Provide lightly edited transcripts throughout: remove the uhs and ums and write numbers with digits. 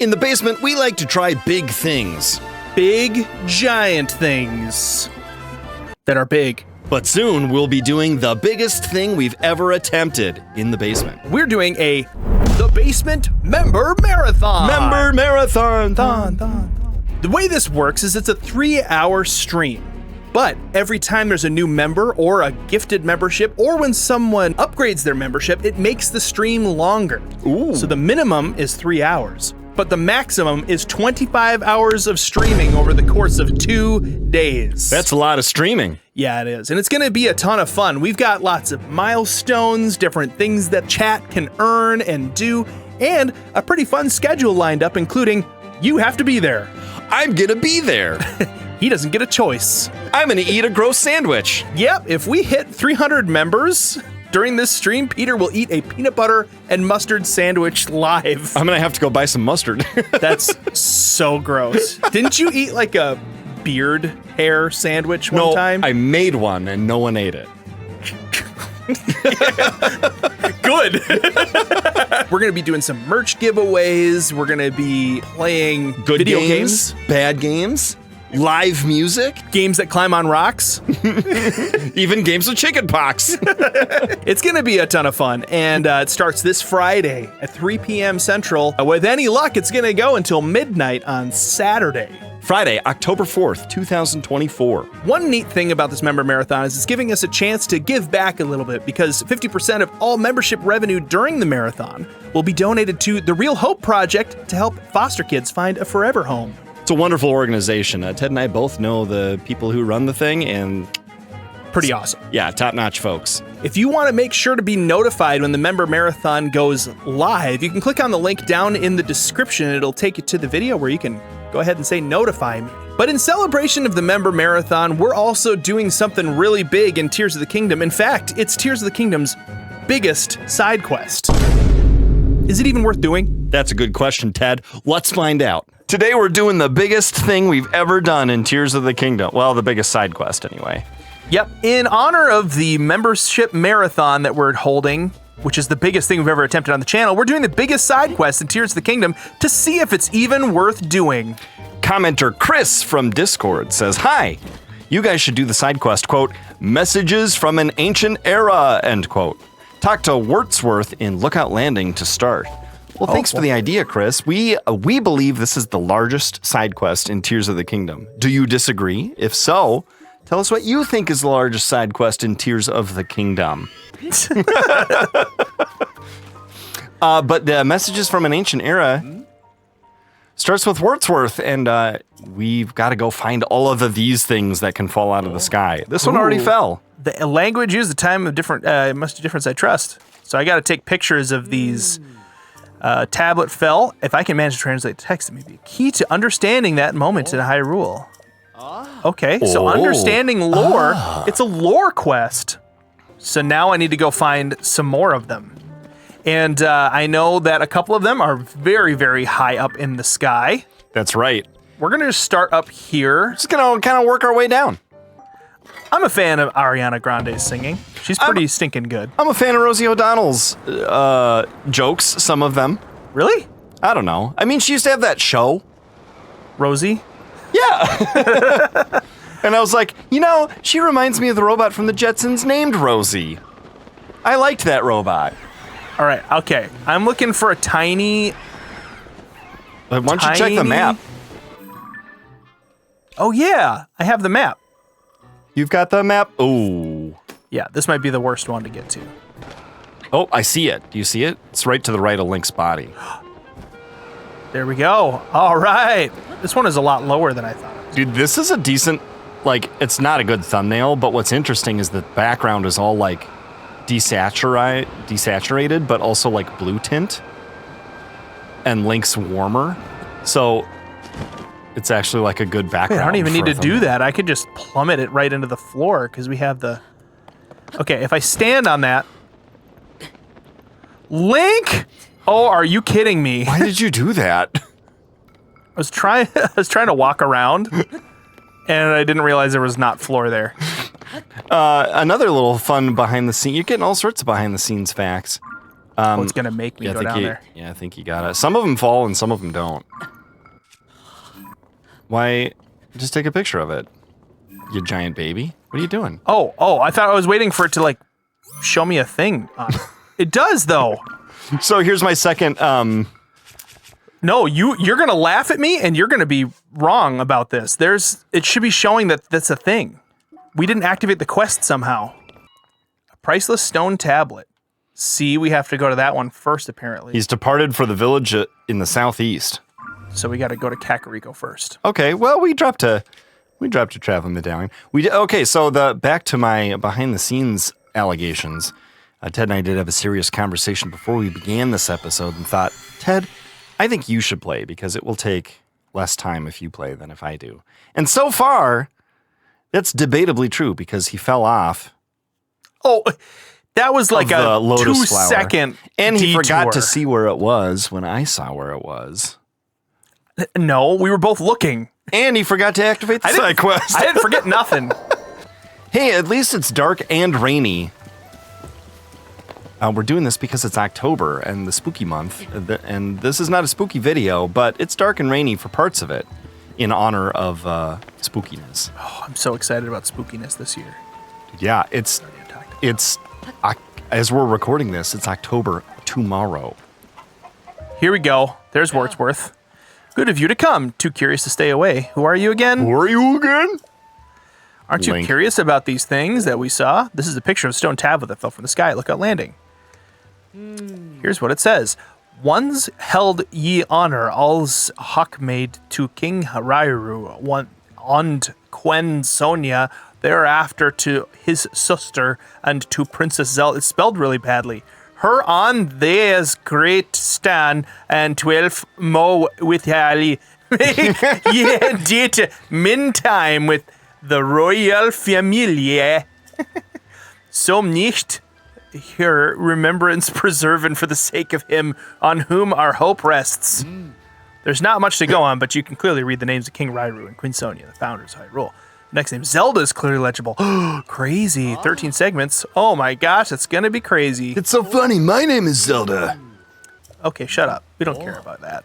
In the basement, we like to try big things. Big, giant things that are big. But soon, we'll be doing the biggest thing we've ever attempted in the basement. We're doing The Basement Member Marathon. Member Marathon. The way this works is it's a 3-hour stream. But every time there's a new member or a gifted membership, or when someone upgrades their membership, it makes the stream longer. Ooh. So the minimum is 3 hours, but the maximum is 25 hours of streaming over the course of 2 days. That's a lot of streaming. Yeah, it is. And it's going to be a ton of fun. We've got lots of milestones, different things that chat can earn and do, and a pretty fun schedule lined up, including you have to be there. I'm gonna be there. He doesn't get a choice. I'm gonna eat a gross sandwich. Yep, if we hit 300 members during this stream, Peter will eat a peanut butter and mustard sandwich live. I'm gonna have to go buy some mustard. That's so gross. Didn't you eat like a beard hair sandwich one time? I made one and no one ate it. Good. We're going to be doing some merch giveaways. We're going to be playing Good video games, bad games, live music, games that climb on rocks, even games with chicken pox. It's going to be a ton of fun. And it starts this Friday at 3 p.m. Central. With any luck, it's going to go until midnight on Saturday. Friday, October 4th, 2024. One neat thing about this member marathon is it's giving us a chance to give back a little bit, because 50% of all membership revenue during the marathon will be donated to the Real Hope Project to help foster kids find a forever home. It's a wonderful organization. Ted and I both know the people who run the thing, and pretty awesome. Yeah, top-notch folks. If you want to make sure to be notified when the member marathon goes live, you can click on the link down in the description. It'll take you to the video where you can go ahead and say notify me. But in celebration of the member marathon, we're also doing something really big in Tears of the Kingdom. In fact, it's Tears of the Kingdom's biggest side quest. Is it even worth doing? That's a good question, Ted. Let's find out. Today we're doing the biggest thing we've ever done in Tears of the Kingdom. Well, the biggest side quest anyway. Yep. In honor of the membership marathon that we're holding, which is the biggest thing we've ever attempted on the channel, we're doing the biggest side quest in Tears of the Kingdom to see if it's even worth doing. Commenter Chris from Discord says, "Hi, you guys should do the side quest, quote, messages from an ancient era, end quote. Talk to Wordsworth in Lookout Landing to start." Well, thanks for the idea, Chris. We believe this is the largest side quest in Tears of the Kingdom. Do you disagree? If so, tell us what you think is the largest side quest in Tears of the Kingdom. But the messages from an ancient era starts with Wordsworth, and we've got to go find all of these things that can fall out of the sky. This one already fell. The language used, the time of different, must be difference I trust. So I got to take pictures of these. Tablet fell. If I can manage to translate the text, it may be a key to understanding that moment in Hyrule. Okay, so understanding lore, it's a lore quest. So now I need to go find some more of them. And I know that a couple of them are very, very high up in the sky. That's right. We're going to just start up here. Just going to kind of work our way down. I'm a fan of Ariana Grande's singing. She's pretty stinking good. I'm a fan of Rosie O'Donnell's jokes, some of them. Really? I don't know. I mean, she used to have that show. Rosie? Yeah. And I was like, you know, she reminds me of the robot from the Jetsons named Rosie. I liked that robot. All right, okay. I'm looking for a tiny... Why don't you check the map? Oh, yeah. I have the map. You've got the map? Oh. Yeah, this might be the worst one to get to. Oh, I see it. Do you see it? It's right to the right of Link's body. There we go. All right. This one is a lot lower than I thought. Dude, this is a decent, like, it's not a good thumbnail, but what's interesting is the background is all, like, desaturated, but also, like, blue tint. And Link's warmer. So, it's actually, like, a good background. Wait, I don't even need to do that. I could just plummet it right into the floor, because we have the... Okay, if I stand on that... Link! Oh, are you kidding me? Why did you do that? I was trying to walk around, and I didn't realize there was not floor there. Another little fun behind the scene. You're getting all sorts of behind the scenes facts. It's gonna make me go down there. Yeah, I think you got it. Some of them fall and some of them don't. Why? Just take a picture of it. You giant baby. What are you doing? Oh, I thought I was waiting for it to like show me a thing on it. It does though. So here's my second. No, you're gonna laugh at me and you're gonna be wrong about this. It should be showing that that's a thing. We didn't activate the quest somehow. A priceless stone tablet. See, we have to go to that one first, apparently. He's departed for the village in the southeast. So we got to go to Kakariko first. Okay, well, we dropped a traveling medallion. Okay, so back to my behind the scenes allegations. Ted and I did have a serious conversation before we began this episode and thought, Ted, I think you should play because it will take less time if you play than if I do. And so far, that's debatably true because he fell off. Oh, that was like a 2-second and he detour. forgot to see where it was when I saw where it was. No, we were both looking. And he forgot to activate the side quest. I didn't forget nothing. Hey, at least it's dark and rainy. We're doing this because it's October and the spooky month. And this is not a spooky video, but it's dark and rainy for parts of it in honor of spookiness. Oh, I'm so excited about spookiness this year. Yeah, as we're recording this, it's October tomorrow. Here we go. There's Wordsworth. Good of you to come. Too curious to stay away. Who are you again? Who are you again? Aren't you curious about these things that we saw? This is a picture of a stone tablet that fell from the sky at Lookout Landing. Here's what it says. Once held ye honor alls hawk made to King Rairu, one and Quen Sonia, thereafter to his sister, and to Princess Zelda. It's spelled really badly. Her on there's great stan, and 12 mo with Ali. Ye did min time with the royal familie. So nicht her remembrance preserven for the sake of him on whom our hope rests. There's not much to go on, but you can clearly read the names of King Rairu and Queen Sonia, the founders of Hyrule. Next name, Zelda, is clearly legible. Crazy. 13 segments. Oh my gosh, it's going to be crazy. It's so funny. My name is Zelda. Okay, shut up. We don't care about that.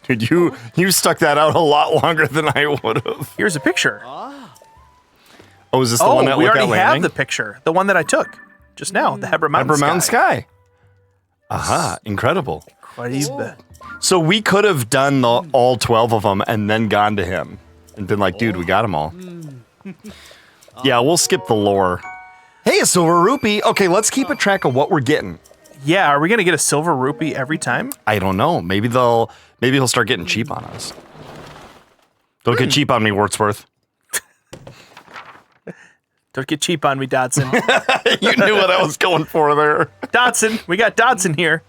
Dude, you stuck that out a lot longer than I would have. Here's a picture. Oh, is this the one that we Lookout already Landing? have the picture. The one that I took just now. The Hebra Mountain Sky. Aha, incredible. Incredible. So we could have done all 12 of them and then gone to him and been like, dude, we got them all. Yeah, we'll skip the lore. Hey, a silver rupee. Okay, let's keep a track of what we're getting. Yeah, are we gonna get a silver rupee every time? I don't know. Maybe he'll start getting cheap on us. Don't get cheap on me, Wordsworth. Don't get cheap on me, Dodson. You knew what I was going for there. Dodson, we got Dodson here.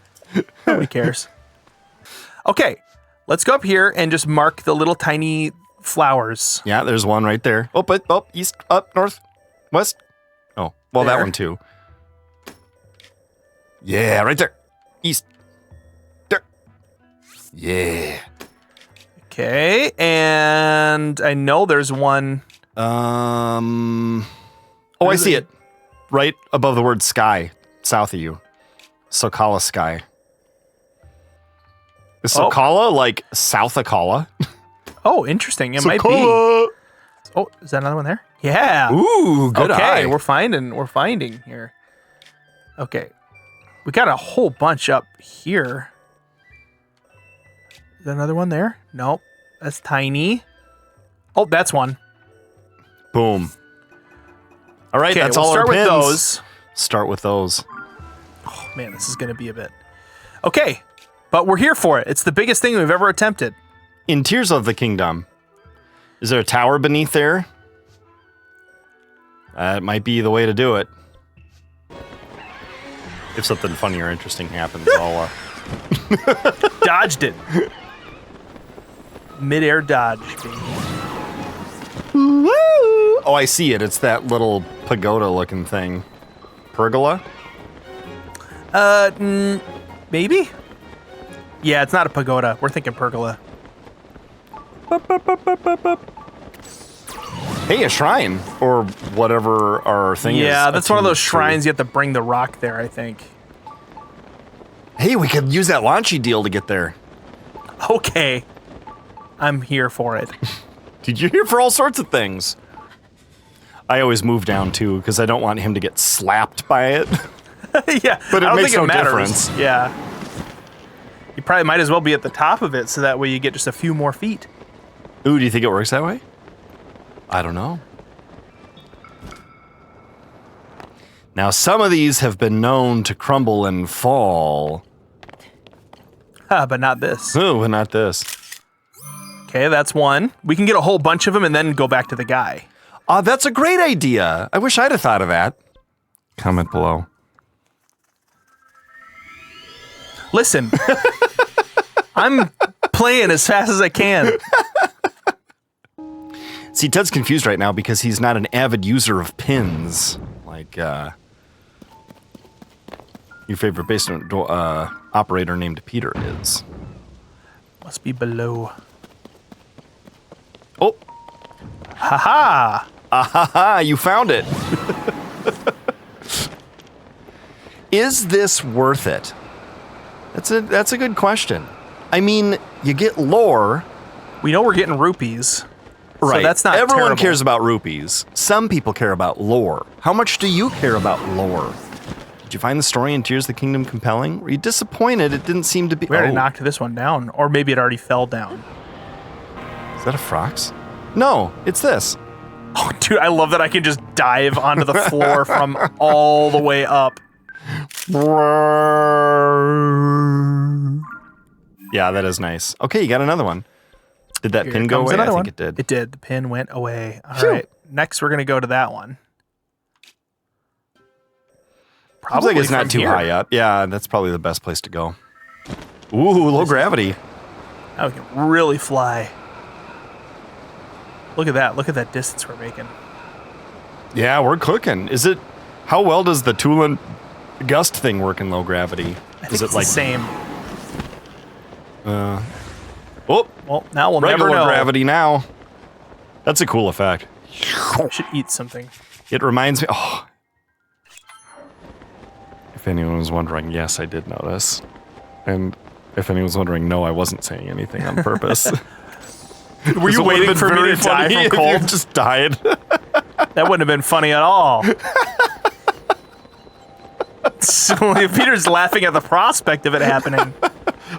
Nobody cares. Okay, let's go up here and just mark the little tiny flowers. Yeah, there's one right there. Oh, east, up, north, west. Oh, well, There. that one too. Yeah, right there. East. There. Yeah. Okay, and I know there's one. Oh, I see it. Right above the word sky, south of you. Socala Sky. Is Socala like South Akala? Oh, interesting. It might be. Oh, is that another one there? Yeah. Ooh, good eye. Okay, we're finding here. Okay. We got a whole bunch up here. Is that another one there? Nope. That's tiny. Oh, that's one. Boom. All right, Okay, that's we'll all our start with pins. those. Start with those. Oh, man, this is going to be a bit. Okay, but we're here for it. It's the biggest thing we've ever attempted. In Tears of the Kingdom, is there a tower beneath there? That might be the way to do it. If something funny or interesting happens, I'll... Dodged it. Mid-air dodge, baby. Woo! Oh, I see it. It's that little pagoda-looking thing. Pergola? Maybe? Yeah, it's not a pagoda. We're thinking pergola. Hey, a shrine. Or whatever our thing is. Yeah, that's one of those attuned to. shrines you have to bring the rock there, I think. Hey, we could use that launchy deal to get there. Okay. I'm here for it. Dude, you're here for all sorts of things. I always move down, too, because I don't want him to get slapped by it. Yeah, But it I don't makes think no it matters. difference. Yeah. You probably might as well be at the top of it so that way you get just a few more feet. Ooh, do you think it works that way? I don't know. Now, some of these have been known to crumble and fall. But not this. Ooh, but not this. Okay, that's one. We can get a whole bunch of them and then go back to the guy. That's a great idea. I wish I'd have thought of that. Comment below. Listen, I'm playing as fast as I can. See, Ted's confused right now because he's not an avid user of pins. Like, your favorite basement operator named Peter is. Must be below. Oh! Ha-ha! Ah, you found it. Is this worth it? That's a good question. I mean, you get lore. We know we're getting rupees. Right. So that's not Everyone terrible. cares about rupees. Some people care about lore. How much do you care about lore? Did you find the story in Tears of the Kingdom compelling? Were you disappointed it didn't seem to be... We already knocked this one down. Or maybe it already fell down. Is that a Frox? No, it's this. Oh, dude, I love that I can just dive onto the floor from all the way up. Yeah, that is nice. Okay, you got another one. Did that Here pin go comes away? I another think one. it did. It did. The pin went away. All Phew. right. Next, we're going to go to that one. Seems Probably like it's not from too here. high up. Yeah, that's probably the best place to go. Ooh, low gravity. Now we can really fly. Look at that. Look at that distance we're making. Yeah, we're cooking. Is it... How well does the Tulin gust thing work in low gravity? I think Is it it's like... the same. Oh, Well, now we'll never regular know. gravity now. That's a cool effect. I should eat something. It reminds me... Oh. If anyone was wondering, yes, I did notice. And if anyone was wondering, no, I wasn't saying anything on purpose. Were you waiting for me to die from if cold? you just died. That wouldn't have been funny at all. So Peter's laughing at the prospect of it happening.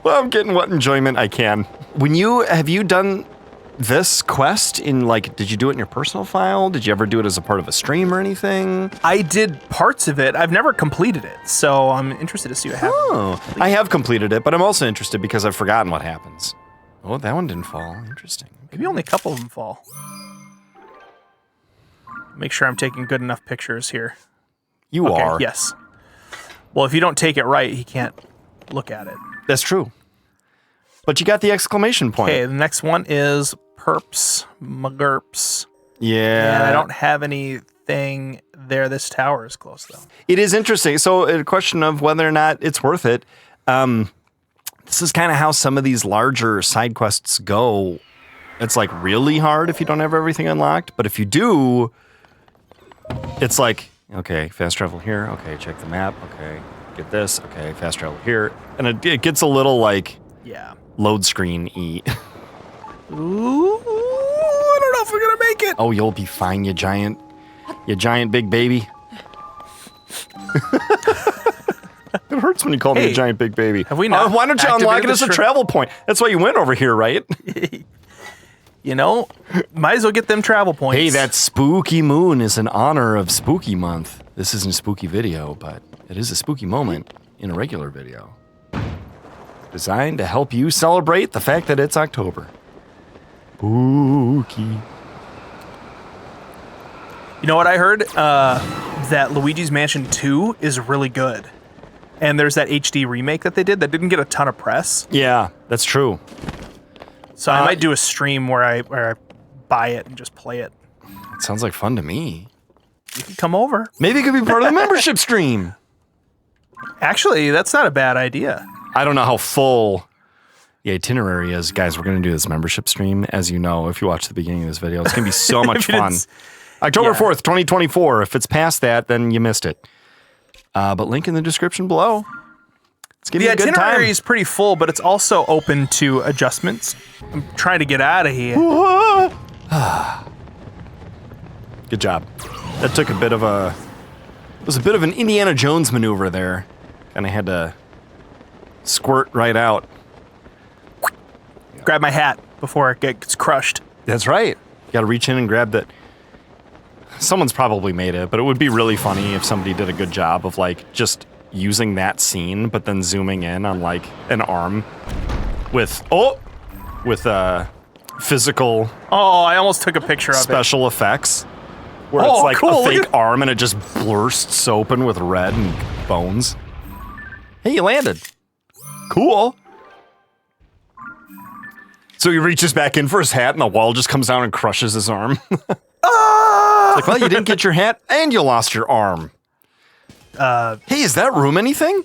Well, I'm getting what enjoyment I can. Have you done this quest in, like, did you do it in your personal file? Did you ever do it as a part of a stream or anything? I did parts of it. I've never completed it, so I'm interested to see what happens. Oh, I have completed it, but I'm also interested because I've forgotten what happens. Oh, that one didn't fall. Interesting. Maybe only a couple of them fall. Make sure I'm taking good enough pictures here. You Okay, are. yes. Well, if you don't take it right, he can't look at it. That's true. But you got the exclamation point. Okay, the next one is Perps McGurps. Yeah. And I don't have anything there. This tower is close, though. It is interesting. So a question of whether or not it's worth it. This is kind of how some of these larger side quests go. It's like really hard if you don't have everything unlocked. But if you do, it's like, okay, fast travel here. Okay, check the map. Okay, get this. Okay, fast travel here. And it gets a little like Yeah. load screen-y. Ooh, I don't know if we're going to make it. Oh, you'll be fine, you giant big baby. It hurts when you call me a Hey, giant big baby. have we not Why don't you unlock it activated as a the travel point? That's why you went over here, right? You know, might as well get them travel points. Hey, that spooky moon is in honor of Spooky Month. This isn't a spooky video, but it is a spooky moment in a regular video. Designed to help you celebrate the fact that it's October. Spooky. You know what I heard? That Luigi's Mansion 2 is really good. And there's that HD remake that they did that didn't get a ton of press. Yeah, that's true. So I might do a stream where I buy it and just play it. It sounds like fun to me. You can come over. Maybe it could be part of the membership stream. Actually, that's not a bad idea. I don't know how full the itinerary is. Guys, we're going to do this membership stream. As you know, if you watch the beginning of this video, it's going to be so much fun. October yeah. 4th, 2024. If it's past that, then you missed it. But link in the description below. Let's give The you a good itinerary time. is pretty full, but it's also open to adjustments. I'm trying to get out of here. Good job. That took a bit of a... It was a bit of an Indiana Jones maneuver there. And I had to squirt right out. Grab my hat before it gets crushed. That's right. You gotta reach in and grab that. Someone's probably made it, but it would be really funny if somebody did a good job of like just using that scene, but then zooming in on like an arm with physical Oh, I almost took a picture of special effects. Where Oh, it's like cool, a look fake at- arm and it just bursts open with red and bones. Hey, you landed. Cool. So he reaches back in for his hat and the wall just comes down and crushes his arm. Like, well, you didn't get your hat and you lost your arm. Hey, is that room anything?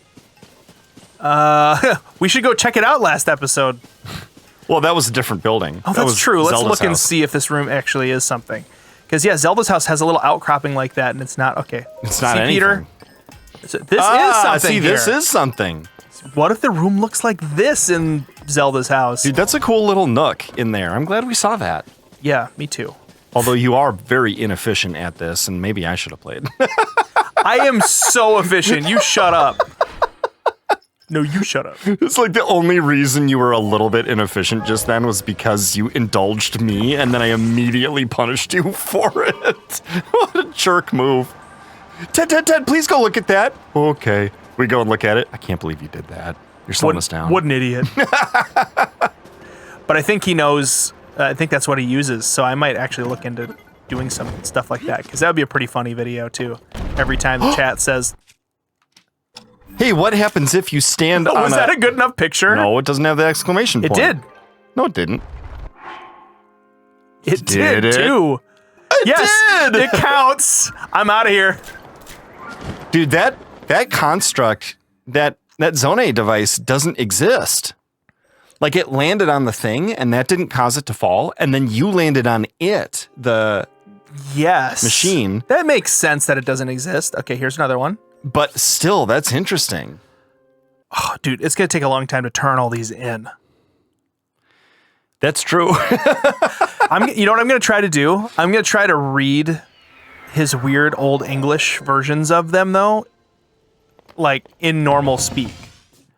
We should go check it out last episode. Well, that was a different building. Oh, That that's was true. Let's Zelda's look and house. see if this room actually is something. Because, yeah, Zelda's house has a little outcropping like that, and it's not... Okay. It's not see, anything. Peter? So this is something see, this here. is something. What if the room looks like this in Zelda's house? Dude, that's a cool little nook in there. I'm glad we saw that. Yeah, me too. Although you are very inefficient at this, and maybe I should have played. I am so efficient. You shut up. No, you shut up. It's like the only reason you were a little bit inefficient just then was because you indulged me, and then I immediately punished you for it. What a jerk move. Ted, please go look at that. Okay. We go and look at it. I can't believe you did that. You're slowing us down. What an idiot. But I think he knows, I think that's what he uses, so I might actually look into doing some stuff like that, because that would be a pretty funny video, too. Every time the chat says, Hey, what happens if you stand on was that a good enough picture? No, it doesn't have the exclamation It point. did. No, it didn't. It Did did, it? too. Yes, did! it counts. I'm out of here. Dude, that construct, that Zone device doesn't exist. Like, it landed on the thing, and that didn't cause it to fall, and then you landed on it, the Yes. machine. That makes sense that it doesn't exist. Okay, here's another one. But still, that's interesting. Oh, dude, it's going to take a long time to turn all these in. That's true. You know what I'm going to try to do? I'm going to try to read his weird old English versions of them, though, like in normal speak,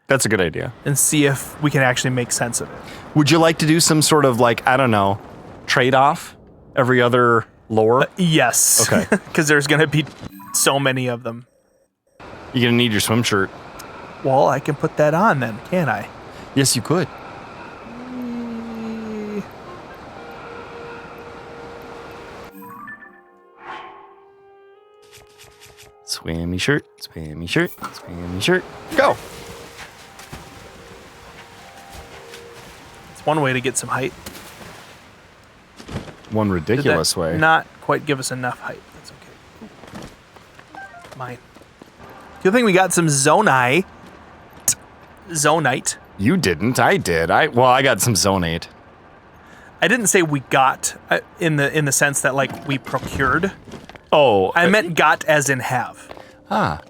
That's a good idea. and see if we can actually make sense of it. Would you like to do some sort of, like, I don't know, trade-off every other lore? Yes. Okay. Because there's going to be so many of them. You're going to need your swim shirt. Well, I can put that on then, can't I? Yes, you could. Swimmy shirt, swimmy shirt, swimmy shirt. Go. It's one way to get some height. One Did ridiculous that way. not quite give us enough height. That's okay. Mine. Good thing we got some zonite. Zonite. You didn't. I did. I got some Zonate. I didn't say we got in the sense that like we procured. Oh, I meant got as in have. ah.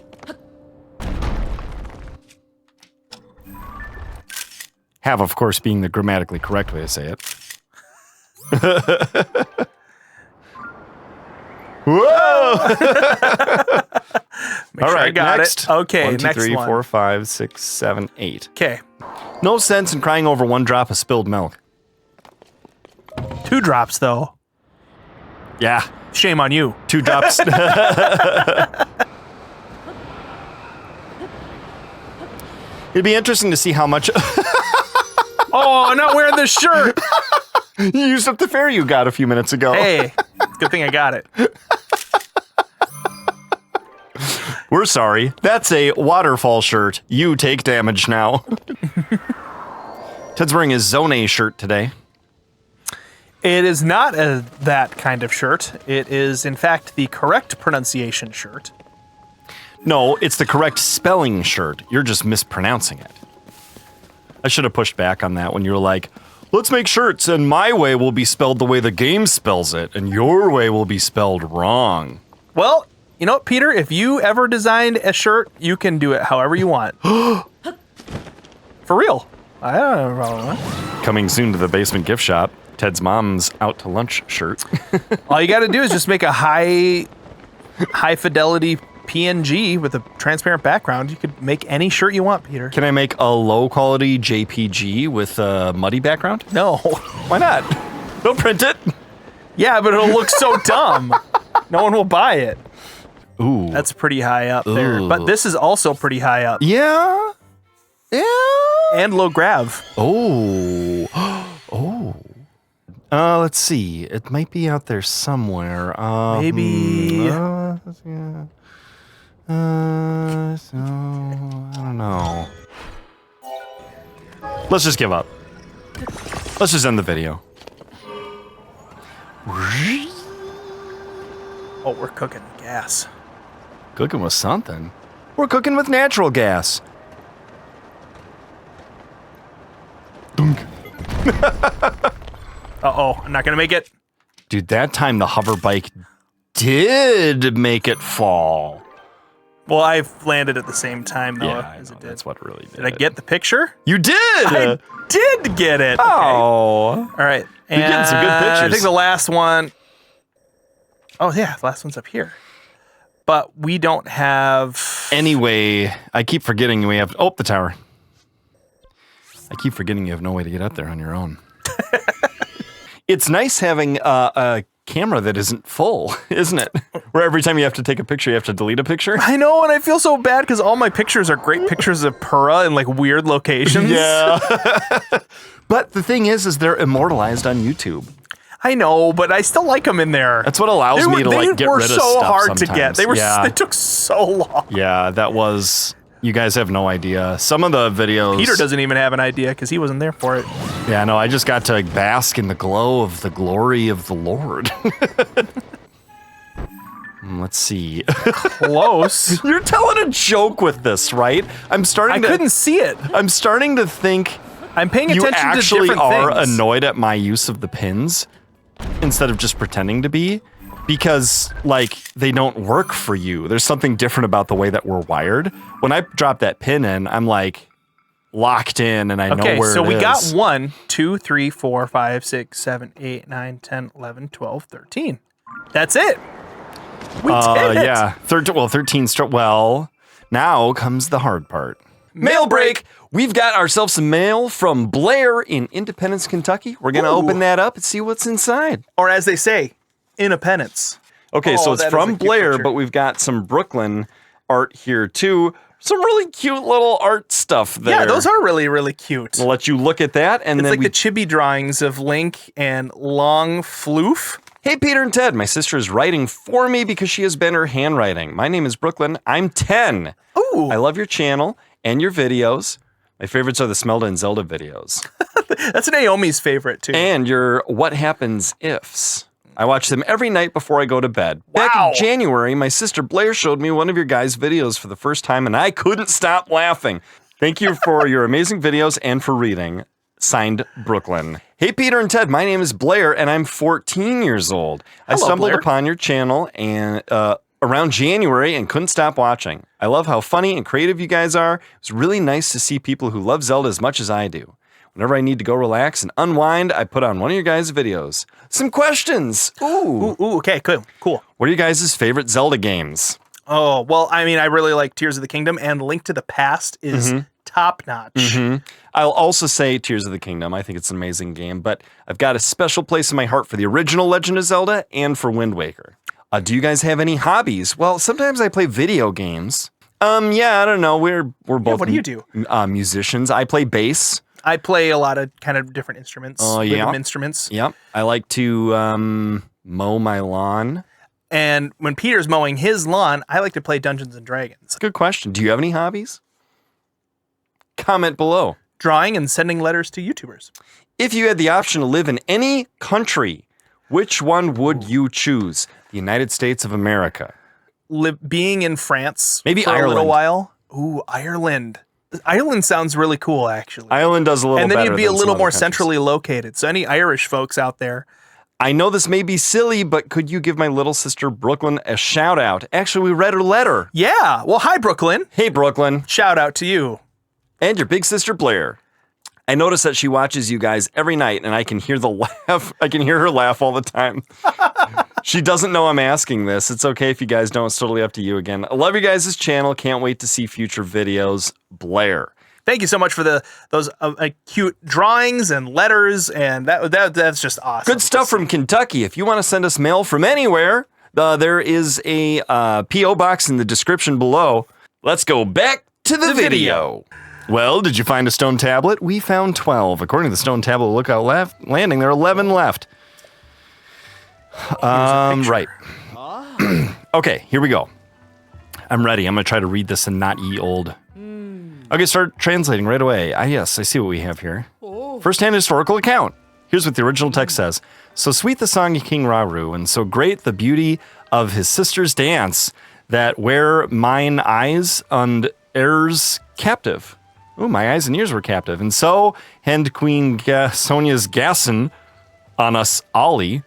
Have, of course, being the grammatically correct way to say it. Whoa! Make All sure I right, got next. it. Okay, 1, 2, next 3, one. 4, 5, 6, 7, 8. Okay, No sense in crying over one drop of spilled milk. 2 drops though. Yeah, Shame on you. 2 drops. It'd be interesting to see how much Oh, I'm not wearing this shirt. you used up the fare you got a few minutes ago. Hey, good thing I got it. We're sorry. That's a waterfall shirt. You take damage now. Ted's wearing his Zone shirt today. It is not that kind of shirt. It is, in fact, the correct pronunciation shirt. No, it's the correct spelling shirt. You're just mispronouncing it. I should have pushed back on that when you were like, let's make shirts and my way will be spelled the way the game spells it and your way will be spelled wrong. Well, you know what, Peter? If you ever designed a shirt, you can do it however you want. For real. I don't have a problem with that. Coming soon to the basement gift shop, Ted's mom's out to lunch shirt. All you got to do is just make a high fidelity PNG with a transparent background. You could make any shirt you want, Peter. Can I make a low quality JPG with a muddy background? No. Why not? Don't print it. Yeah, but it'll look so dumb. No one will buy it. Ooh. That's pretty high up there. Ooh. But this is also pretty high up. Yeah. Yeah. And low grav. Oh. Oh. Let's see. It might be out there somewhere. Maybe. So, I don't know. Let's just give up. Let's just end the video. Oh, we're cooking gas. Cooking with something. We're cooking with natural gas. Dunk. Uh-oh, I'm not going to make it. Dude, that time the hover bike did make it fall. Well, I landed at the same time, though, Yeah, as it did. that's what really did. Did I get the picture? You did! I did get it. Okay. Oh. All right. You're getting some good pictures. I think the last one. Oh, yeah, the last one's up here. But we don't have. Anyway, I keep forgetting we have. Oh, the tower. I keep forgetting you have no way to get up there on your own. It's nice having a camera that isn't full, isn't it? Where every time you have to take a picture, you have to delete a picture. I know, and I feel so bad because all my pictures are great pictures of Pura in like weird locations. Yeah. But the thing is they're immortalized on YouTube. I know, but I still like them in there. That's what allows me to like get rid of stuff. They were so hard sometimes. to get. They were. Yeah. They took so long. Yeah, that was. You guys have no idea. Some of the videos. Peter doesn't even have an idea because he wasn't there for it. Yeah, no, I just got to bask in the glow of the glory of the Lord. Let's see. Close. You're telling a joke with this, right? I couldn't see it. I'm starting to think I'm paying you attention to actually different are things. annoyed at my use of the pins instead of just pretending to be. Because, like, they don't work for you. There's something different about the way that we're wired. When I drop that pin in, I'm, like, locked in and I know where it is. Okay, so we got 1, 2, 3, 4, 5, 6, 7, 8, 9, 10, 11, 12, 13. That's it. We did it. Yeah. 13 start. Well, now comes the hard part. Mail break. We've got ourselves some mail from Blair in Independence, Kentucky. We're going to open that up and see what's inside. Or as they say, Independence. Okay, Oh, so it's that is a from cute Blair, picture. but we've got some Brooklyn art here too. Some really cute little art stuff there. Yeah, those are really, really cute. We'll let you look at that, and It's then like the chibi drawings of Link and Long Floof. Hey, Peter and Ted, my sister is writing for me because she has better handwriting. My name is Brooklyn. I'm 10. Ooh. I love your channel and your videos. My favorites are the Zelda and Zelda videos. That's Naomi's favorite, too. And your What Happens Ifs. I watch them every night before I go to bed. Back Wow. in January, my sister Blair showed me one of your guys' videos for the first time, and I couldn't stop laughing. Thank you for your amazing videos and for reading. Signed, Brooklyn. Hey, Peter and Ted, my name is Blair, and I'm 14 years old. I Hello, stumbled Blair. upon your channel and around January and couldn't stop watching. I love how funny and creative you guys are. It's really nice to see people who love Zelda as much as I do. Whenever I need to go relax and unwind, I put on one of your guys' videos. Some questions. Ooh. Ooh, okay, cool. What are your guys' favorite Zelda games? Oh, well, I mean, I really like Tears of the Kingdom, and Link to the Past is top-notch. I'll also say Tears of the Kingdom. I think it's an amazing game, but I've got a special place in my heart for the original Legend of Zelda and for Wind Waker. Do you guys have any hobbies? Well, sometimes I play video games. Yeah, I don't know. We're both what do you do? Musicians. I play bass. I play a lot of kind of different instruments, Oh, yeah. rhythm instruments. Yep. I like to mow my lawn. And when Peter's mowing his lawn, I like to play Dungeons and Dragons. Good question. Do you have any hobbies? Comment below. Drawing and sending letters to YouTubers. If you had the option to live in any country, which one would you choose? The United States of America. Being in France Maybe for a little Ireland. while. Ooh, Ireland. Ireland sounds really cool, actually. Ireland does a little and then better you'd be a than some little other more countries. centrally located. So any Irish folks out there, I know this may be silly, but could you give my little sister Brooklyn a shout out? Actually, we read her letter. yeah. Well, hi, Brooklyn. Hey, Brooklyn. Shout out to you. And your big sister Blair. I notice that she watches you guys every night, and I can hear the laugh. I can hear her laugh all the time. She doesn't know I'm asking this. It's okay if you guys don't. It's totally up to you again. I love you guys' channel. Can't wait to see future videos. Blair. Thank you so much for those cute drawings and letters, and that's just awesome. Good stuff from Kentucky. If you want to send us mail from anywhere, there is a P.O. box in the description below. Let's go back to the video. Well, did you find a stone tablet? We found 12. According to the stone tablet lookout landing, there are 11 left. Right. Okay, here we go. I'm ready. I'm going to try to read this and not ye old. Okay, start translating right away. Yes, I see what we have here. First-hand historical account. Here's what the original text says. So sweet the song of King Rauru, and so great the beauty of his sister's dance, that where mine eyes and ears captive. Oh, my eyes and ears were captive. And so, hend Queen Sonia's gassen on us ollie,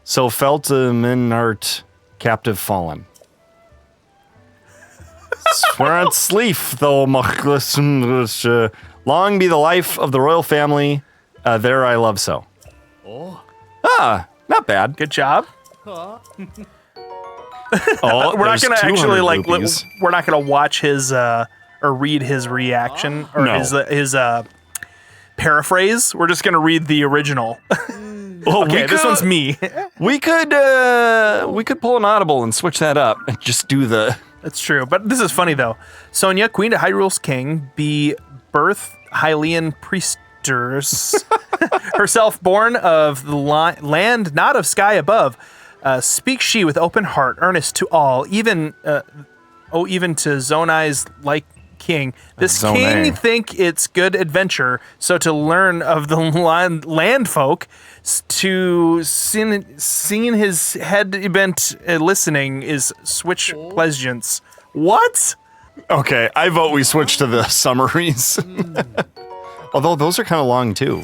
so felt men art captive fallen. Swearant sleef, though long be the life of the royal family, there I love so. Not bad. Good job. Oh, We're not going to actually rupees. we're not going to watch his or read his reaction or No. his paraphrase. We're just going to read the original. Well, Okay, this one's me. We could pull an audible and switch that up and just do the. That's true, but this is funny though. Sonia, queen to Hyrule's king, be birth Hylian priestess, herself born of the land not of sky above. Speaks she with open heart, earnest to all, even to Zonai's like king. This Zonai. king think it's good adventure, so to learn of the land folk, to seeing his head bent listening is switch pleasance. What? Okay, I vote we switch to the summaries. Although those are kind of long too.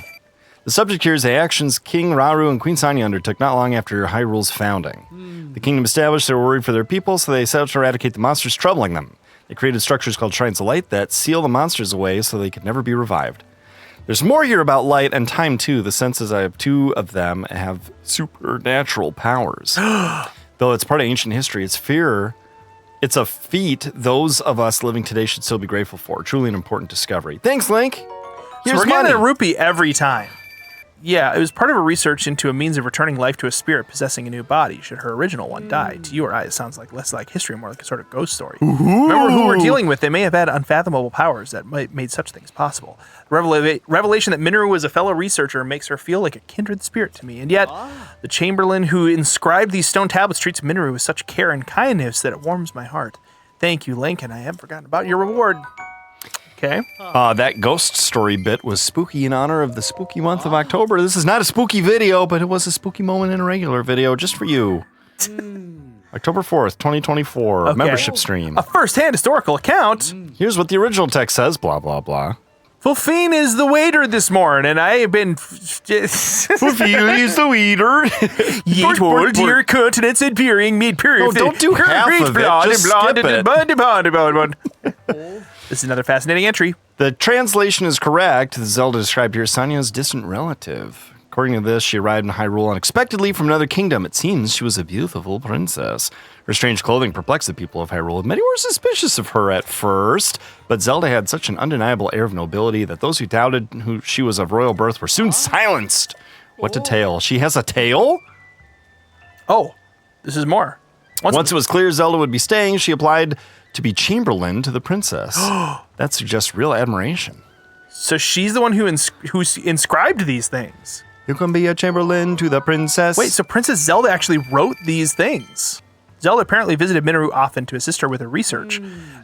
The subject here is the actions King Rauru and Queen Sonia undertook not long after Hyrule's founding. The kingdom established they were worried for their people, so they set out to eradicate the monsters troubling them. They created structures called Shrines of Light that seal the monsters away so they could never be revived. There's more here about light and time too. The senses, I have two of them, have supernatural powers. Though it's part of ancient history, it's a feat those of us living today should still be grateful for. Truly an important discovery. Thanks, Link. So Here's we're money. getting a rupee every time. Yeah, it was part of a research into a means of returning life to a spirit possessing a new body should her original one die. To you or I, it sounds like less like history, more like a sort of ghost story. Remember who we're dealing with. They may have had unfathomable powers that made such things possible. The revelation that Minoru was a fellow researcher makes her feel like a kindred spirit to me. And yet, the Chamberlain who inscribed these stone tablets treats Minoru with such care and kindness that it warms my heart. Thank you, Link, and I haven't forgotten about your reward. Okay. That ghost story bit was spooky in honor of the spooky month of October. This is not a spooky video, but it was a spooky moment in a regular video just for you. October 4th, 2024, Okay. membership stream. A first-hand historical account. Here's what the original text says, blah, blah, blah. Fulfine is the waiter this morning, and I have been... Fulfine is the weeder. Ye told your continents and peering made period. No, don't do half of it. Just skip it. This is another fascinating entry. The translation is correct. The Zelda described here is Sonia's distant relative. According to this, she arrived in Hyrule unexpectedly from another kingdom. It seems she was a beautiful princess. Her strange clothing perplexed the people of Hyrule. Many were suspicious of her at first, but Zelda had such an undeniable air of nobility that those who doubted who she was of royal birth were soon silenced. What a tale. She has a tail? Oh, this is more. Once it was clear Zelda would be staying, she applied to be Chamberlain to the princess. That suggests real admiration. So she's the one who inscribed these things. You can be a Chamberlain to the princess. Wait, so Princess Zelda actually wrote these things. Zelda apparently visited Minoru often to assist her with her research.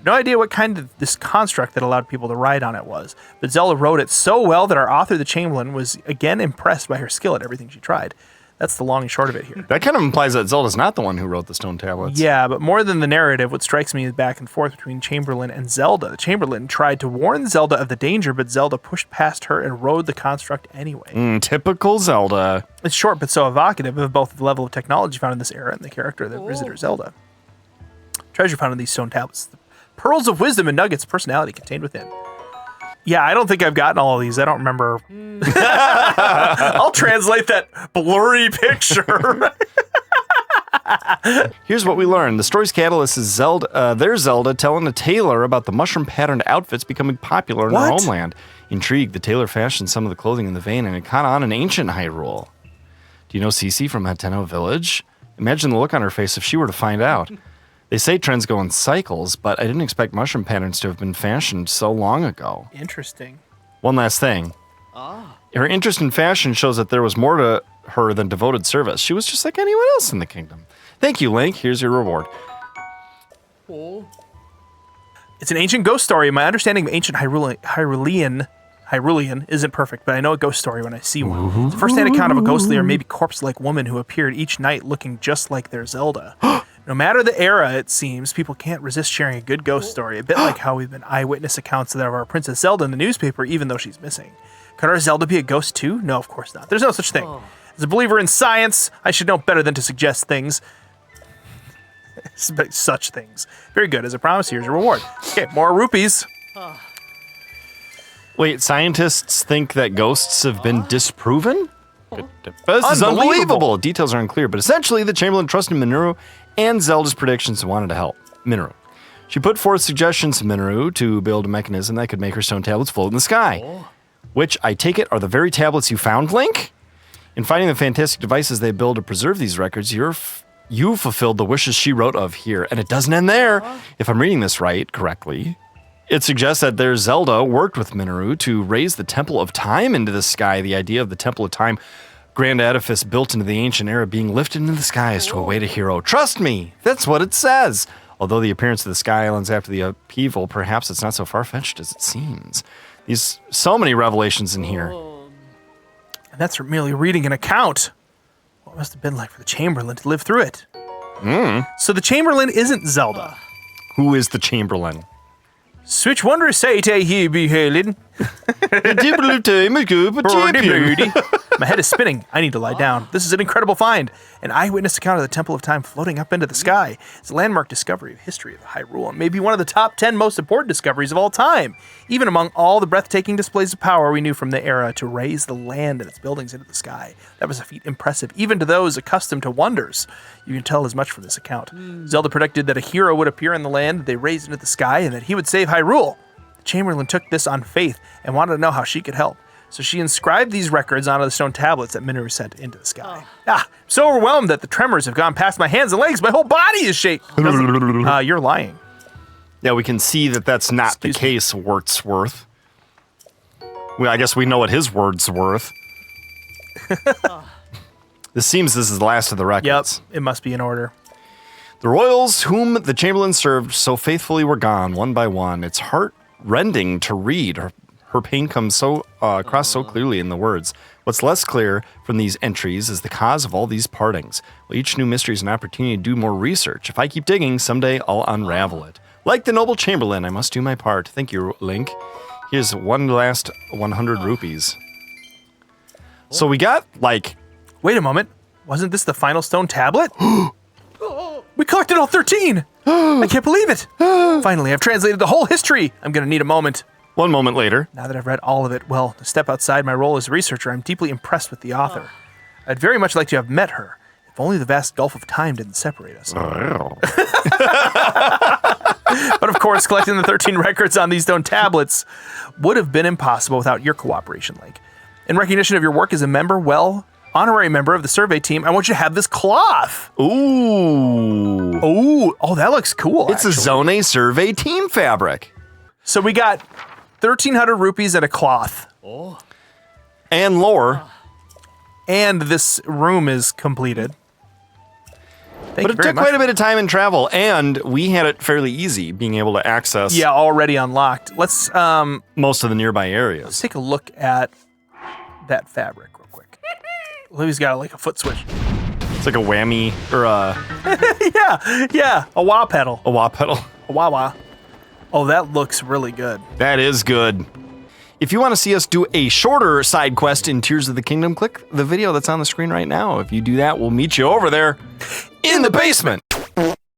No idea what kind of this construct that allowed people to ride on it was, but Zelda wrote it so well that our author, the Chamberlain, was again impressed by her skill at everything she tried. That's the long and short of it here. That kind of implies that Zelda's not the one who wrote the stone tablets. Yeah, but more than the narrative, what strikes me is back and forth between Chamberlain and Zelda. The Chamberlain tried to warn Zelda of the danger, but Zelda pushed past her and rode the construct anyway. Typical Zelda. It's short but so evocative of both the level of technology found in this era and the character of the visitor Zelda. Treasure found in these stone tablets. The pearls of wisdom and nuggets of personality contained within. Yeah, I don't think I've gotten all of these. I don't remember. I'll translate that blurry picture. Here's what we learned. The story's catalyst is their Zelda telling a tailor about the mushroom-patterned outfits becoming popular in her What? homeland. Intrigued, the tailor fashioned some of the clothing in the vein, and it caught on in ancient Hyrule. Do you know Cece from Hateno Village? Imagine the look on her face if she were to find out. They say trends go in cycles, but I didn't expect mushroom patterns to have been fashioned so long ago. Interesting. One last thing. Her interest in fashion shows that there was more to her than devoted service. She was just like anyone else in the kingdom. Thank you, Link. Here's your reward. It's an ancient ghost story. My understanding of ancient Hyrulean isn't perfect, but I know a ghost story when I see one. It's a first-hand account of a ghostly or maybe corpse-like woman who appeared each night looking just like their Zelda. No matter the era, it seems, people can't resist sharing a good ghost story, a bit like how we've been eyewitness accounts of our Princess Zelda in the newspaper, even though she's missing. Could our Zelda be a ghost too? No, of course not. There's no such thing. As a believer in science, I should know better than to suggest things. Such things. Very good. As a promise, here's your reward. Okay, more rupees. Wait, scientists think that ghosts have been disproven? This is unbelievable. Details are unclear, but essentially the Chamberlain trusted Minoru and Zelda's predictions and wanted to help Minoru. She put forth suggestions to Minoru to build a mechanism that could make her stone tablets float in the sky, which I take it are the very tablets you found, Link? In finding the fantastic devices they build to preserve these records, you fulfilled the wishes she wrote of here, and it doesn't end there. If I'm reading this correctly, it suggests that their Zelda worked with Minoru to raise the Temple of Time into the sky. The idea of the Temple of Time, grand edifice built into the ancient era, being lifted into the skies to await a hero. Trust me, that's what it says. Although the appearance of the Sky Islands after the upheaval, perhaps it's not so far-fetched as it seems. There's so many revelations in here. And that's from merely reading an account. What must have been like for the Chamberlain to live through it? So the Chamberlain isn't Zelda. Who is the Chamberlain? Switch wonder say to he be hailing. My head is spinning. I need to lie down. This is an incredible find. An eyewitness account of the Temple of Time floating up into the sky. It's a landmark discovery of history of Hyrule, and maybe one of the top 10 most important discoveries of all time. Even among all the breathtaking displays of power we knew from the era to raise the land and its buildings into the sky. That was a feat impressive, even to those accustomed to wonders. You can tell as much from this account. Zelda predicted that a hero would appear in the land that they raised into the sky and that he would save Hyrule. The Chamberlain took this on faith and wanted to know how she could help. So she inscribed these records onto the stone tablets that Minoru sent into the sky. So overwhelmed that the tremors have gone past my hands and legs. My whole body is shaking. You're lying. Yeah, we can see that that's not the case, Wordsworth. Well, I guess we know what his word's worth. This is the last of the records. Yep, it must be in order. The royals whom the Chamberlain served so faithfully were gone, one by one. It's heart-rending to read. Her pain comes across so clearly in the words. What's less clear from these entries is the cause of all these partings. Well, each new mystery is an opportunity to do more research. If I keep digging, someday I'll unravel it. Like the noble Chamberlain, I must do my part. Thank you, Link. Here's one last 100 rupees. So we got, Wait a moment. Wasn't this the final stone tablet? We collected all 13! I can't believe it! Finally, I've translated the whole history! I'm gonna need a moment. 1 moment later. Now that I've read all of it, well, to step outside my role as a researcher, I'm deeply impressed with the author. I'd very much like to have met her, if only the vast gulf of time didn't separate us. But of course, collecting the 13 records on these stone tablets would have been impossible without your cooperation, Link. In recognition of your work as a honorary member of the survey team, I want you to have this cloth. Ooh. Oh, that looks cool, It's a Zone survey team fabric. So we got 1,300 rupees and a cloth. And lore. And this room is completed. But it took quite a bit of time and travel, and we had it fairly easy being able to access already unlocked. Let's most of the nearby areas. Let's take a look at that fabric real quick. Livy's got a foot switch. It's like a whammy or a a wah pedal. A wah pedal. A wah wah. Oh, that looks really good. That is good. If you want to see us do a shorter side quest in Tears of the Kingdom, click the video that's on the screen right now. If you do that, we'll meet you over there in the basement.